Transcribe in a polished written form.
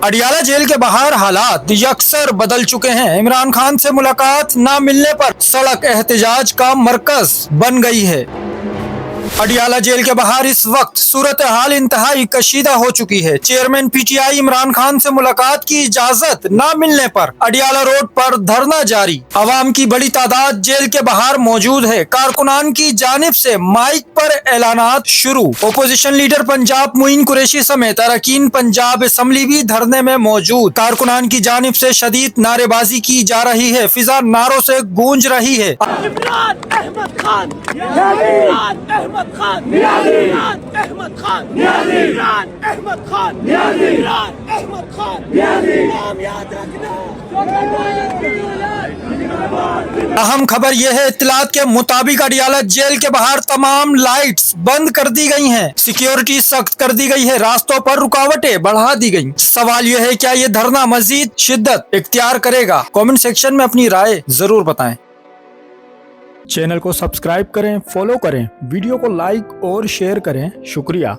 Adiala jail के बाहर हालात यकसर बदल चुके हैं। इमरान खान से मुलाकात न मिलने पर सड़क एहतजाज का मरकज बन गई है। अडियाला जेल के बाहर इस वक्त सूरत हाल इंतहाई कशीदा हो चुकी है। चेयरमैन पीटीआई इमरान खान से मुलाकात की इजाजत न मिलने पर अडियाला रोड पर धरना जारी। आवाम की बड़ी तादाद जेल के बाहर मौजूद है। कारकुनान की जानिब से माइक पर ऐलानात शुरू। ओपोजिशन लीडर पंजाब मुइन कुरैशी समेत अरकान पंजाब असम्बली भी धरने में मौजूद। कारकुनान की जानिब से शदीद नारेबाजी की जा रही है। फिजा नारों से गूंज रही है। इमरान अहमद खान, इमरान अहमद खान, इमरान अहमद खान, इमरान अहमद खान, इमरान अहमद खान, नाम याद रखना। अहम खबर यह है, इत्तलात के मुताबिक अडियाला जेल के बाहर तमाम लाइट्स बंद कर दी गई हैं। सिक्योरिटी सख्त कर दी गई है। रास्तों पर रुकावटें बढ़ा दी गई। सवाल यह है, क्या ये धरना मजीद शिद्दत इख्तियार करेगा? कमेंट सेक्शन में अपनी राय जरूर बताएं। चैनल को सब्सक्राइब करें, फॉलो करें, वीडियो को लाइक और शेयर करें। शुक्रिया।